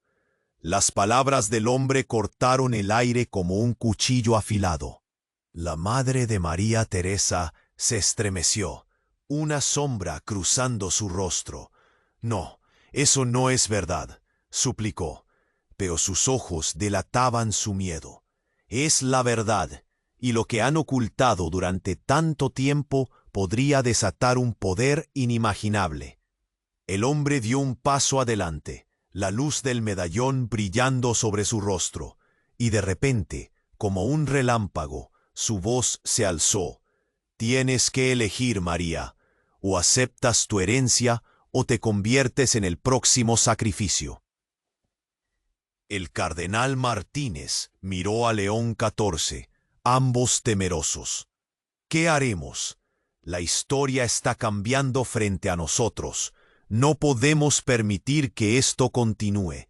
A: Las palabras del hombre cortaron el aire como un cuchillo afilado. La madre de María Teresa se estremeció, una sombra cruzando su rostro. No, eso no es verdad, suplicó, pero sus ojos delataban su miedo. Es la verdad, y lo que han ocultado durante tanto tiempo podría desatar un poder inimaginable. El hombre dio un paso adelante, la luz del medallón brillando sobre su rostro, y de repente, como un relámpago, su voz se alzó. Tienes que elegir, María, o aceptas tu herencia o te conviertes en el próximo sacrificio. El cardenal Martínez miró a León XIV, ambos temerosos. ¿Qué haremos? La historia está cambiando frente a nosotros. No podemos permitir que esto continúe.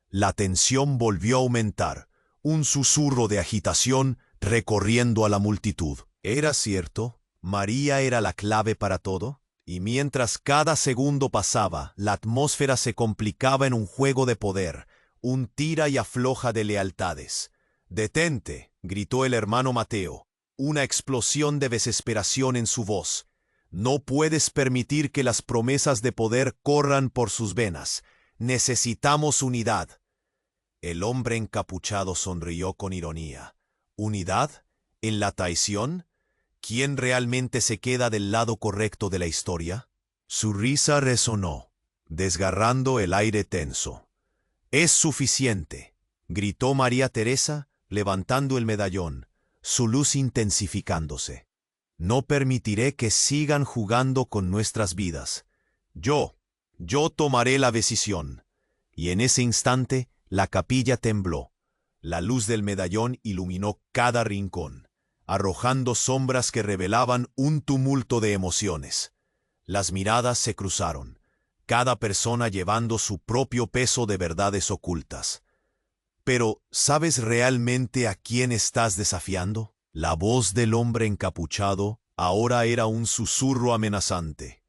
A: La tensión volvió a aumentar, un susurro de agitación recorriendo a la multitud. ¿Era cierto? ¿María era la clave para todo? Y mientras cada segundo pasaba, la atmósfera se complicaba en un juego de poder, un tira y afloja de lealtades. «Detente», gritó el hermano Mateo, una explosión de desesperación en su voz. «No puedes permitir que las promesas de poder corran por sus venas. Necesitamos unidad». El hombre encapuchado sonrió con ironía. ¿Unidad? ¿En la traición? ¿Quién realmente se queda del lado correcto de la historia? Su risa resonó, desgarrando el aire tenso. «Es suficiente», gritó María Teresa, levantando el medallón, su luz intensificándose. «No permitiré que sigan jugando con nuestras vidas. Yo tomaré la decisión». Y en ese instante, la capilla tembló. La luz del medallón iluminó cada rincón, arrojando sombras que revelaban un tumulto de emociones. Las miradas se cruzaron, cada persona llevando su propio peso de verdades ocultas. Pero, ¿sabes realmente a quién estás desafiando? La voz del hombre encapuchado ahora era un susurro amenazante.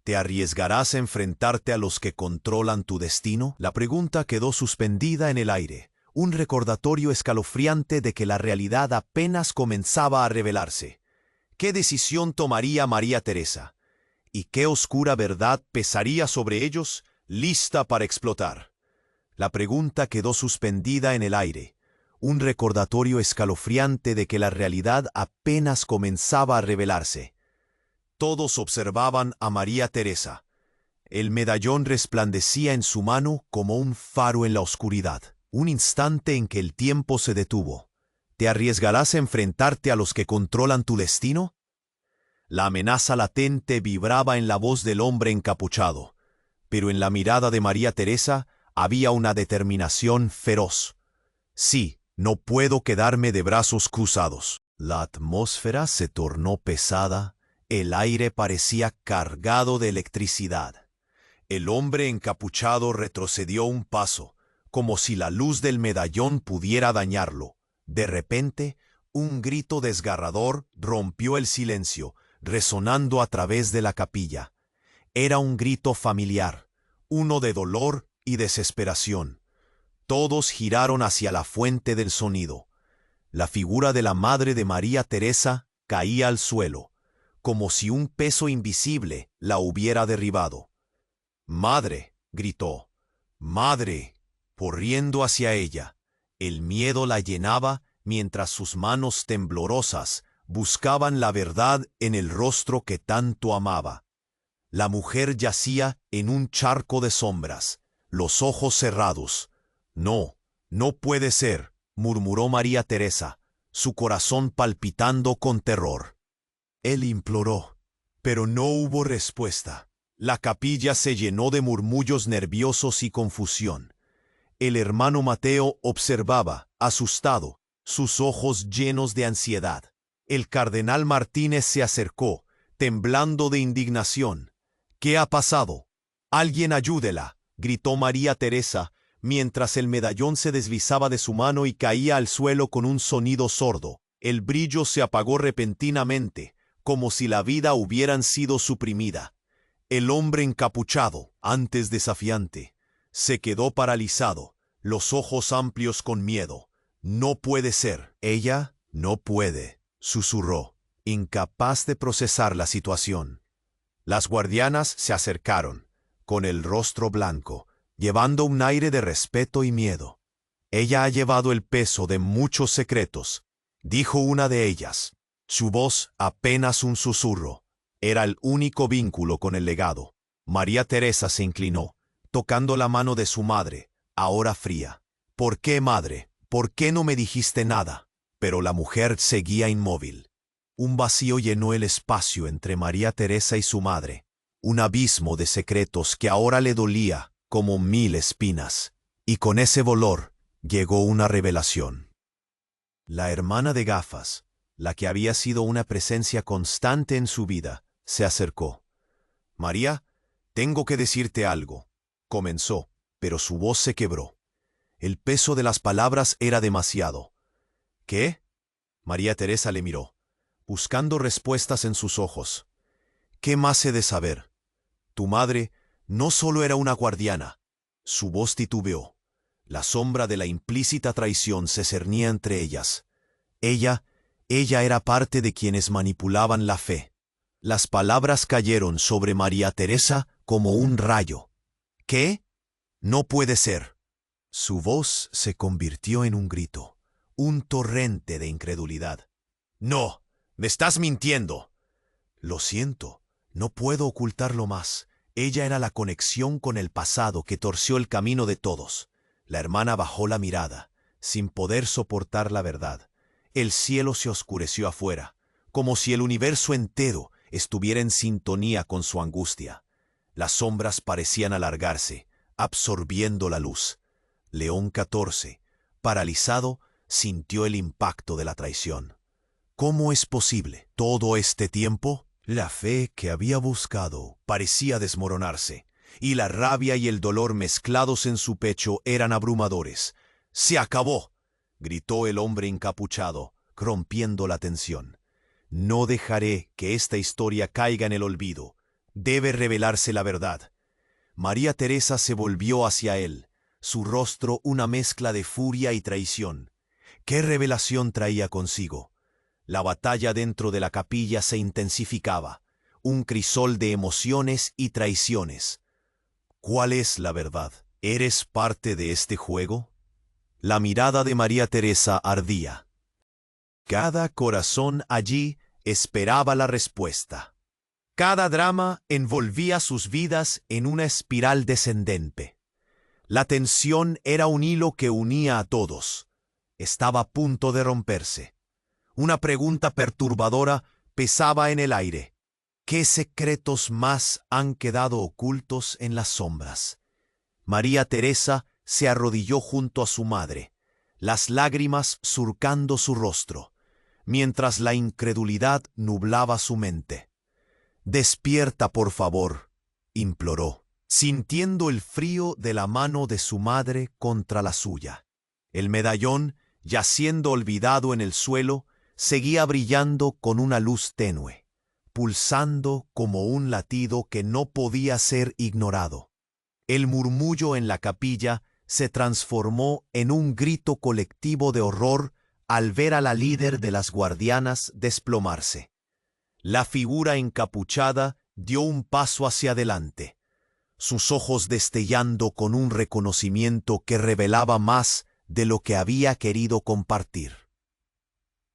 A: ¿Te arriesgarás a enfrentarte a los que controlan tu destino? La pregunta quedó suspendida en el aire, un recordatorio escalofriante de que la realidad apenas comenzaba a revelarse. ¿Qué decisión tomaría María Teresa? ¿Y qué oscura verdad pesaría sobre ellos, lista para explotar? La pregunta quedó suspendida en el aire, un recordatorio escalofriante de que la realidad apenas comenzaba a revelarse. Todos observaban a María Teresa. El medallón resplandecía en su mano como un faro en la oscuridad, un instante en que el tiempo se detuvo. ¿Te arriesgarás a enfrentarte a los que controlan tu destino? La amenaza latente vibraba en la voz del hombre encapuchado, pero en la mirada de María Teresa había una determinación feroz. «Sí, no puedo quedarme de brazos cruzados». La atmósfera se tornó pesada, el aire parecía cargado de electricidad. El hombre encapuchado retrocedió un paso, como si la luz del medallón pudiera dañarlo. De repente, un grito desgarrador rompió el silencio, resonando a través de la capilla. Era un grito familiar, uno de dolor y desesperación. Todos giraron hacia la fuente del sonido. La figura de la madre de María Teresa caía al suelo, como si un peso invisible la hubiera derribado. «Madre», gritó, «madre», corriendo hacia ella. El miedo la llenaba mientras sus manos temblorosas buscaban la verdad en el rostro que tanto amaba. La mujer yacía en un charco de sombras, los ojos cerrados. «No, no puede ser», murmuró María Teresa, su corazón palpitando con terror. Él imploró, pero no hubo respuesta. La capilla se llenó de murmullos nerviosos y confusión. El hermano Mateo observaba, asustado, sus ojos llenos de ansiedad. El cardenal Martínez se acercó, temblando de indignación. «¿Qué ha pasado? Alguien ayúdela», gritó María Teresa, mientras el medallón se deslizaba de su mano y caía al suelo con un sonido sordo. El brillo se apagó repentinamente, como si la vida hubieran sido suprimida. El hombre encapuchado, antes desafiante, se quedó paralizado, los ojos amplios con miedo. No puede ser. Ella no puede, susurró, incapaz de procesar la situación. Las guardianas se acercaron, con el rostro blanco, llevando un aire de respeto y miedo. Ella ha llevado el peso de muchos secretos, dijo una de ellas. Su voz apenas un susurro. Era el único vínculo con el legado. María Teresa se inclinó, tocando la mano de su madre, ahora fría. ¿Por qué, madre? ¿Por qué no me dijiste nada? Pero la mujer seguía inmóvil. Un vacío llenó el espacio entre María Teresa y su madre, un abismo de secretos que ahora le dolía como 1000 espinas. Y con ese dolor llegó una revelación. La hermana de gafas, la que había sido una presencia constante en su vida, se acercó. María, tengo que decirte algo, comenzó, pero su voz se quebró. El peso de las palabras era demasiado. ¿Qué? María Teresa le miró, buscando respuestas en sus ojos. ¿Qué más he de saber? Tu madre no solo era una guardiana. Su voz titubeó. La sombra de la implícita traición se cernía entre ellas. Ella era parte de quienes manipulaban la fe. Las palabras cayeron sobre María Teresa como un rayo. ¿Qué? No puede ser. Su voz se convirtió en un grito, un torrente de incredulidad. No, me estás mintiendo. Lo siento, no puedo ocultarlo más. Ella era la conexión con el pasado que torció el camino de todos. La hermana bajó la mirada, sin poder soportar la verdad. El cielo se oscureció afuera, como si el universo entero estuviera en sintonía con su angustia. Las sombras parecían alargarse, absorbiendo la luz. León XIV, paralizado, sintió el impacto de la traición. ¿Cómo es posible todo este tiempo? La fe que había buscado parecía desmoronarse, y la rabia y el dolor mezclados en su pecho eran abrumadores. ¡Se acabó!, gritó el hombre encapuchado, rompiendo la tensión. No dejaré que esta historia caiga en el olvido. Debe revelarse la verdad. María Teresa se volvió hacia él, su rostro una mezcla de furia y traición. ¿Qué revelación traía consigo? La batalla dentro de la capilla se intensificaba, un crisol de emociones y traiciones. ¿Cuál es la verdad? ¿Eres parte de este juego? La mirada de María Teresa ardía. Cada corazón allí esperaba la respuesta. Cada drama envolvía sus vidas en una espiral descendente. La tensión era un hilo que unía a todos. Estaba a punto de romperse. Una pregunta perturbadora pesaba en el aire. ¿Qué secretos más han quedado ocultos en las sombras? María Teresa se arrodilló junto a su madre, las lágrimas surcando su rostro, mientras la incredulidad nublaba su mente. «Despierta, por favor», imploró, sintiendo el frío de la mano de su madre contra la suya. El medallón, yaciendo olvidado en el suelo, seguía brillando con una luz tenue, pulsando como un latido que no podía ser ignorado. El murmullo en la capilla se transformó en un grito colectivo de horror al ver a la líder de las guardianas desplomarse. La figura encapuchada dio un paso hacia adelante, sus ojos destellando con un reconocimiento que revelaba más de lo que había querido compartir.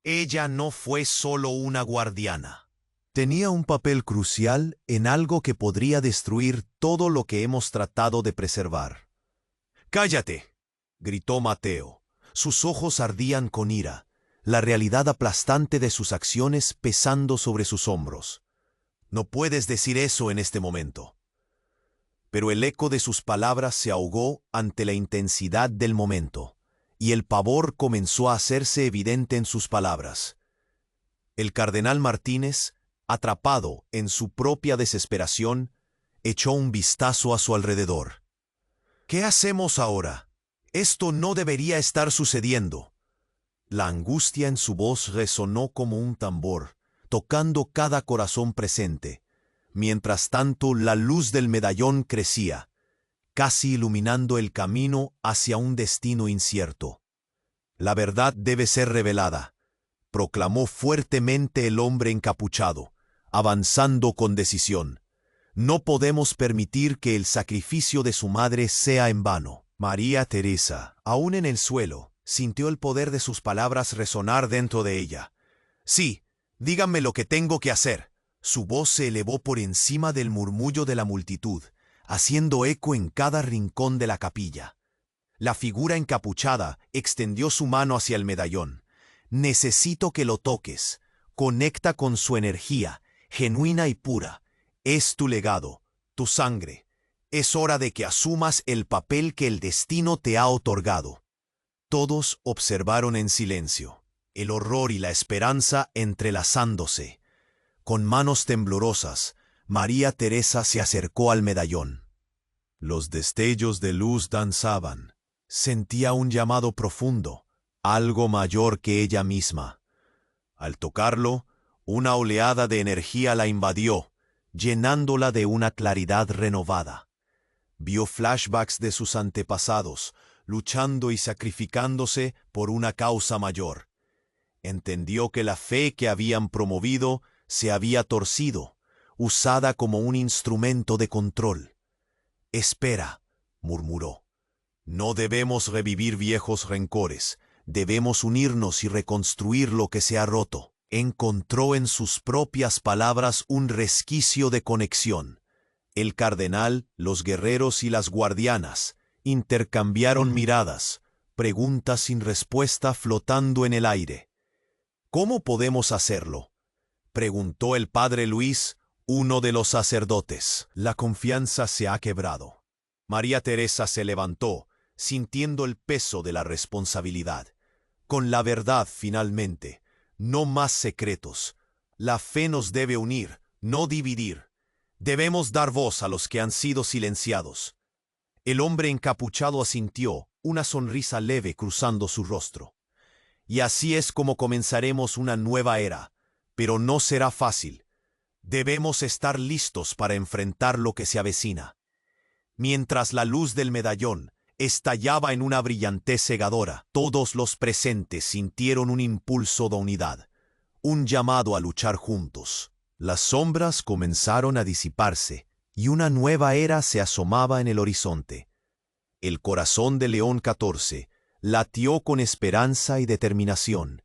A: Ella no fue solo una guardiana. Tenía un papel crucial en algo que podría destruir todo lo que hemos tratado de preservar. «¡Cállate!», gritó Mateo. Sus ojos ardían con ira, la realidad aplastante de sus acciones pesando sobre sus hombros. «No puedes decir eso en este momento». Pero el eco de sus palabras se ahogó ante la intensidad del momento, y el pavor comenzó a hacerse evidente en sus palabras. El cardenal Martínez, atrapado en su propia desesperación, echó un vistazo a su alrededor. «¿Qué hacemos ahora? Esto no debería estar sucediendo». La angustia en su voz resonó como un tambor, tocando cada corazón presente. Mientras tanto, la luz del medallón crecía, casi iluminando el camino hacia un destino incierto. La verdad debe ser revelada, proclamó fuertemente el hombre encapuchado, avanzando con decisión. No podemos permitir que el sacrificio de su madre sea en vano. María Teresa, aún en el suelo, sintió el poder de sus palabras resonar dentro de ella. Sí, díganme lo que tengo que hacer. Su voz se elevó por encima del murmullo de la multitud, haciendo eco en cada rincón de la capilla. La figura encapuchada extendió su mano hacia el medallón. Necesito que lo toques. Conecta con su energía, genuina y pura. Es tu legado, tu sangre. Es hora de que asumas el papel que el destino te ha otorgado. Todos observaron en silencio, el horror y la esperanza entrelazándose. Con manos temblorosas, María Teresa se acercó al medallón. Los destellos de luz danzaban. Sentía un llamado profundo, algo mayor que ella misma. Al tocarlo, una oleada de energía la invadió, llenándola de una claridad renovada. Vio flashbacks de sus antepasados, luchando y sacrificándose por una causa mayor. Entendió que la fe que habían promovido se había torcido, usada como un instrumento de control. «Espera», murmuró. «No debemos revivir viejos rencores. Debemos unirnos y reconstruir lo que se ha roto». Encontró en sus propias palabras un resquicio de conexión. El cardenal, los guerreros y las guardianas intercambiaron miradas, preguntas sin respuesta flotando en el aire. «¿Cómo podemos hacerlo?», preguntó el padre Luis, uno de los sacerdotes. «La confianza se ha quebrado». María Teresa se levantó, sintiendo el peso de la responsabilidad. «Con la verdad, finalmente. No más secretos. La fe nos debe unir, no dividir. Debemos dar voz a los que han sido silenciados». El hombre encapuchado asintió, una sonrisa leve cruzando su rostro. «Y así es como comenzaremos una nueva era, pero no será fácil. Debemos estar listos para enfrentar lo que se avecina». Mientras la luz del medallón estallaba en una brillantez cegadora, todos los presentes sintieron un impulso de unidad, un llamado a luchar juntos. Las sombras comenzaron a disiparse y una nueva era se asomaba en el horizonte. El corazón de León XIV latió con esperanza y determinación.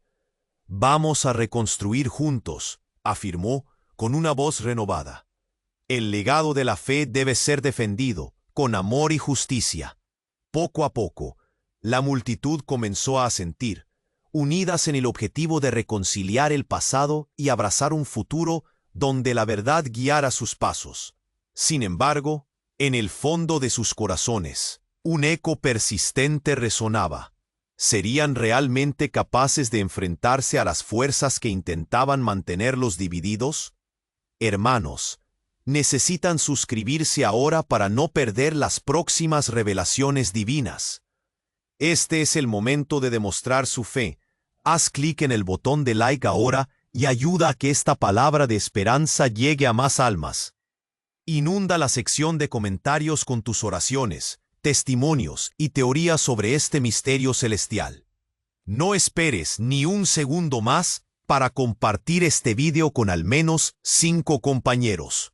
A: «Vamos a reconstruir juntos», afirmó con una voz renovada. «El legado de la fe debe ser defendido con amor y justicia». Poco a poco, la multitud comenzó a asentir, unidas en el objetivo de reconciliar el pasado y abrazar un futuro donde la verdad guiara sus pasos. Sin embargo, en el fondo de sus corazones, un eco persistente resonaba. ¿Serían realmente capaces de enfrentarse a las fuerzas que intentaban mantenerlos divididos? Hermanos, necesitan suscribirse ahora para no perder las próximas revelaciones divinas. Este es el momento de demostrar su fe. Haz clic en el botón de like ahora y ayuda a que esta palabra de esperanza llegue a más almas. Inunda la sección de comentarios con tus oraciones, testimonios y teorías sobre este misterio celestial. No esperes ni un segundo más para compartir este video con al menos 5 compañeros.